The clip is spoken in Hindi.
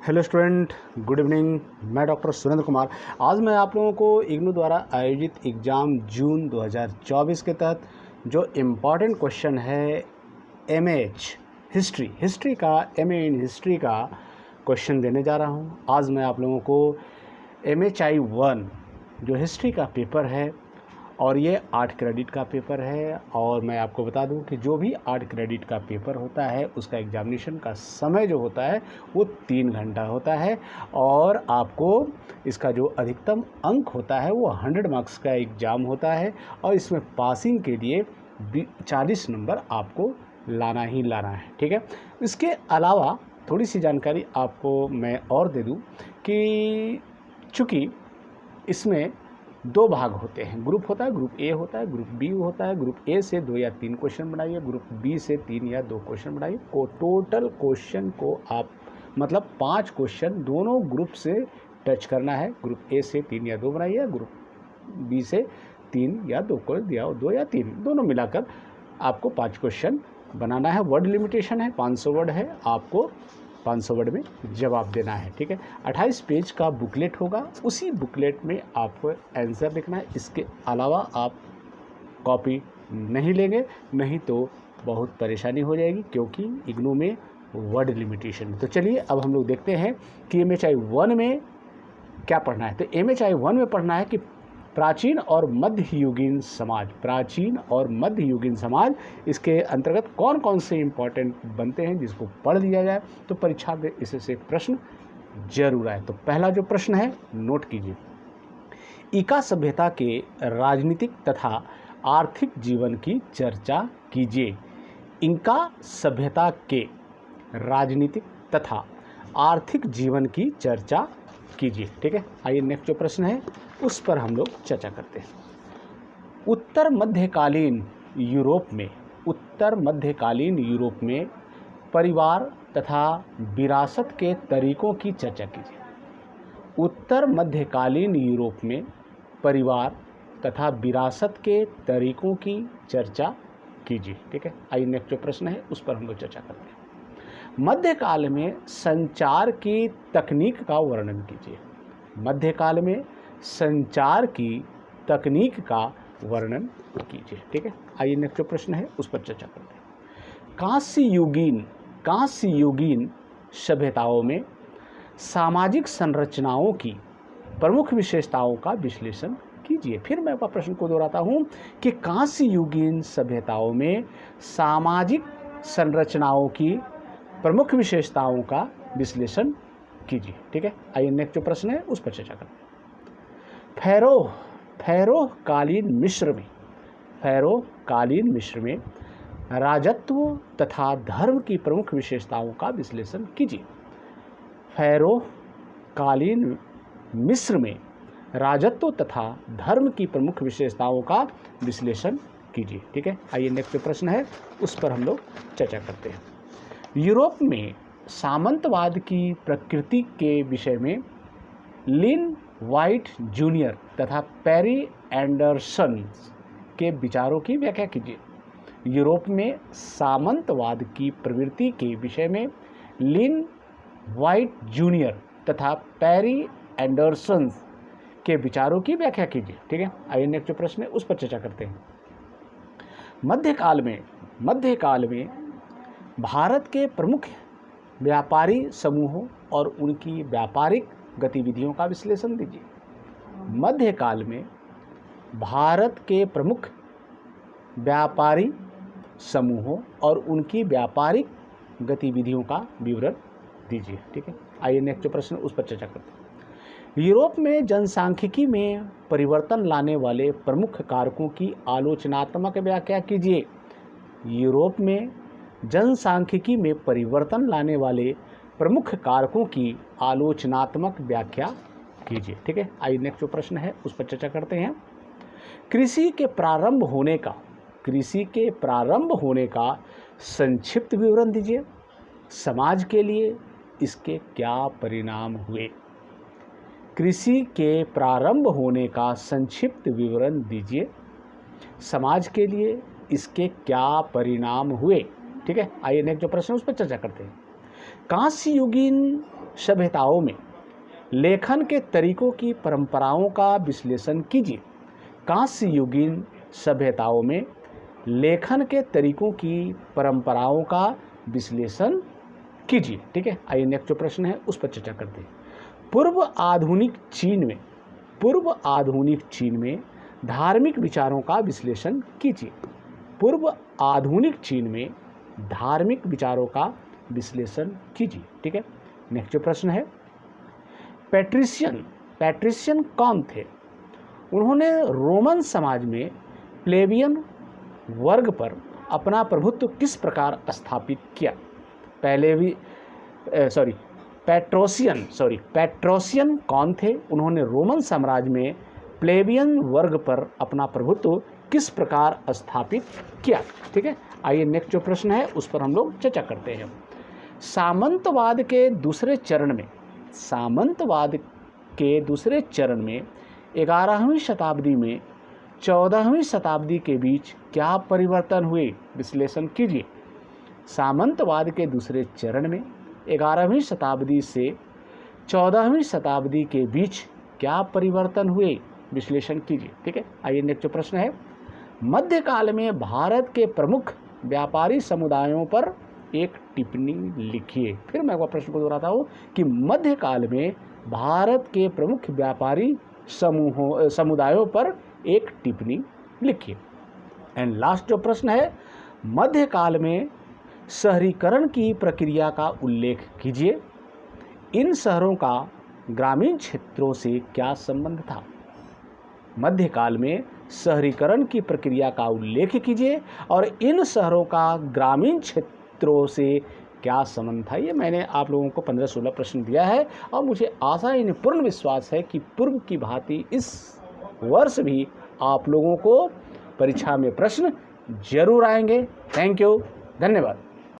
Hello student, good evening. मैं डॉक्टर सुरेंद्र कुमार। आज मैं आप लोगों को इग्नू द्वारा आयोजित एग्ज़ाम जून 2024 के तहत जो इम्पॉर्टेंट क्वेश्चन है एमएच हिस्ट्री का एमए इन हिस्ट्री का क्वेश्चन देने जा रहा हूं। आज मैं आप लोगों को MHI 1 जो हिस्ट्री का पेपर है और ये 8 क्रेडिट का पेपर है। और मैं आपको बता दूं कि जो भी 8 क्रेडिट का पेपर होता है उसका एग्जामिनेशन का समय जो होता है वो 3 घंटा होता है और आपको इसका जो अधिकतम अंक होता है वो 100 मार्क्स का एग्ज़ाम होता है और इसमें पासिंग के लिए 40 नंबर आपको लाना ही लाना है। ठीक है, इसके अलावा थोड़ी सी जानकारी आपको मैं और दे दूं कि चूँकि इसमें 2 भाग होते हैं। ग्रुप होता है, ग्रुप ए होता है, ग्रुप बी होता है। ग्रुप ए से 2 या 3 क्वेश्चन बनाइए, ग्रुप बी से 3 या 2 क्वेश्चन बनाइए। टोटल क्वेश्चन को आप मतलब 5 क्वेश्चन दोनों ग्रुप से टच करना है। ग्रुप ए से 3 या 2 बनाइए, ग्रुप बी से 3 या 2 को दिया 2 या 3 दोनों मिलाकर आपको 5 क्वेश्चन बनाना है। वर्ड लिमिटेशन है, 500 वर्ड है, आपको 500 वर्ड में जवाब देना है। ठीक है, 28 पेज का बुकलेट होगा, उसी बुकलेट में आपको आंसर लिखना है। इसके अलावा आप कॉपी नहीं लेंगे, नहीं तो बहुत परेशानी हो जाएगी क्योंकि इग्नू में वर्ड लिमिटेशन है। तो चलिए अब हम लोग देखते हैं कि MHI 1 में क्या पढ़ना है। तो MHI 1 में पढ़ना है कि प्राचीन और मध्ययुगीन समाज, प्राचीन और मध्ययुगीन समाज, इसके अंतर्गत कौन कौन से इम्पॉर्टेंट बनते हैं जिसको पढ़ लिया जाए तो परीक्षा में इससे एक प्रश्न जरूर आए। तो पहला जो प्रश्न है नोट कीजिए, इंका सभ्यता के राजनीतिक तथा आर्थिक जीवन की चर्चा कीजिए। इंका सभ्यता के राजनीतिक तथा आर्थिक जीवन की चर्चा कीजिए। ठीक है, आइए नेक्स्ट जो प्रश्न है उस पर हम लोग चर्चा करते हैं। उत्तर मध्यकालीन यूरोप में परिवार तथा विरासत के तरीकों की चर्चा कीजिए। उत्तर मध्यकालीन यूरोप में परिवार तथा विरासत के तरीकों की चर्चा कीजिए। ठीक है, आइए नेक्स्ट जो प्रश्न है उस पर हम लोग चर्चा करते हैं। मध्यकाल में संचार की तकनीक का वर्णन कीजिए। मध्यकाल में संचार की तकनीक का वर्णन कीजिए। ठीक है, आइए नेक्स्ट जो प्रश्न है उस पर चर्चा करते हैं। कांस्य युगीन सभ्यताओं में सामाजिक संरचनाओं की प्रमुख विशेषताओं का विश्लेषण कीजिए। फिर मैं प्रश्न को दोहराता हूं कि कांस्य युगीन सभ्यताओं में सामाजिक संरचनाओं की प्रमुख विशेषताओं का विश्लेषण कीजिए। ठीक है, आइए नेक्स्ट जो प्रश्न है उस पर चर्चा करते हैं। फैरो कालीन मिस्र में राजत्व तथा धर्म की प्रमुख विशेषताओं का विश्लेषण कीजिए। फैरो कालीन मिस्र में राजत्व तथा धर्म की प्रमुख विशेषताओं का विश्लेषण कीजिए। ठीक है, आइए नेक्स्ट जो प्रश्न है उस पर हम लोग चर्चा करते हैं। यूरोप में सामंतवाद की प्रकृति के विषय में लिन वाइट जूनियर तथा पेरी एंडरसन के विचारों की व्याख्या कीजिए। यूरोप में सामंतवाद की प्रवृत्ति के विषय में लिन वाइट जूनियर तथा पेरी एंडरसन के विचारों की व्याख्या कीजिए। ठीक है, आइए नेक्स्ट जो प्रश्न है उस पर चर्चा करते हैं। मध्यकाल में भारत के प्रमुख व्यापारी समूहों और उनकी व्यापारिक गतिविधियों का विश्लेषण दीजिए। मध्यकाल में भारत के प्रमुख व्यापारी समूहों और उनकी व्यापारिक गतिविधियों का विवरण दीजिए। ठीक है, आइए नेक्स्ट जो प्रश्न उस पर चर्चा करते हैं। यूरोप में जनसांख्यिकी में परिवर्तन लाने वाले प्रमुख कारकों की आलोचनात्मक व्याख्या कीजिए। यूरोप में जनसांख्यिकी में परिवर्तन लाने वाले प्रमुख कारकों की आलोचनात्मक व्याख्या कीजिए। ठीक है, आइए नेक्स्ट जो प्रश्न है उस पर चर्चा करते हैं। कृषि के प्रारंभ होने का संक्षिप्त विवरण दीजिए। समाज के लिए इसके क्या परिणाम हुए। कृषि के प्रारंभ होने का संक्षिप्त विवरण दीजिए। समाज के लिए इसके क्या परिणाम हुए। ठीक है, आइए नेक्स्ट जो प्रश्न है उस पर चर्चा करते हैं। कांस्य युगीन सभ्यताओं में लेखन के तरीकों की परंपराओं का विश्लेषण कीजिए। कांस्य युगीन सभ्यताओं में लेखन के तरीकों की परंपराओं का विश्लेषण कीजिए। ठीक है, आइए नेक्स्ट जो प्रश्न है उस पर चर्चा करते हैं। पूर्व आधुनिक चीन में धार्मिक विचारों का विश्लेषण कीजिए। पूर्व आधुनिक चीन में धार्मिक विचारों का विश्लेषण कीजिए। ठीक है, नेक्स्ट जो प्रश्न है, पैट्रिशियन कौन थे? उन्होंने रोमन समाज में प्लेबियन वर्ग पर अपना प्रभुत्व किस प्रकार स्थापित किया? पैट्रोसियन कौन थे? उन्होंने रोमन साम्राज्य में प्लेबियन वर्ग पर अपना प्रभुत्व किस प्रकार स्थापित किया? ठीक है, आइए नेक्स्ट जो प्रश्न है उस पर हम लोग चर्चा करते हैं। सामंतवाद के दूसरे चरण में 11वीं शताब्दी में 14वीं शताब्दी के बीच क्या परिवर्तन हुए? विश्लेषण कीजिए। सामंतवाद के दूसरे चरण में 11वीं शताब्दी से 14वीं शताब्दी के बीच क्या परिवर्तन हुए? विश्लेषण कीजिए। ठीक है, आइए नेक्स्ट जो प्रश्न है, मध्यकाल में भारत के प्रमुख व्यापारी समुदायों पर एक टिप्पणी लिखिए। फिर मैं वह प्रश्न को दोहराता हूँ कि मध्यकाल में भारत के प्रमुख व्यापारी समुदायों पर एक टिप्पणी लिखिए। एंड लास्ट जो प्रश्न है, मध्यकाल में शहरीकरण की प्रक्रिया का उल्लेख कीजिए। इन शहरों का ग्रामीण क्षेत्रों से क्या संबंध था? मध्यकाल में शहरीकरण की प्रक्रिया का उल्लेख कीजिए और इन शहरों का ग्रामीण क्षेत्रों से क्या संबंध था। ये मैंने आप लोगों को 15-16 प्रश्न दिया है और मुझे आशा ही नहीं पूर्ण विश्वास है कि पूर्व की भांति इस वर्ष भी आप लोगों को परीक्षा में प्रश्न जरूर आएंगे। थैंक यू, धन्यवाद।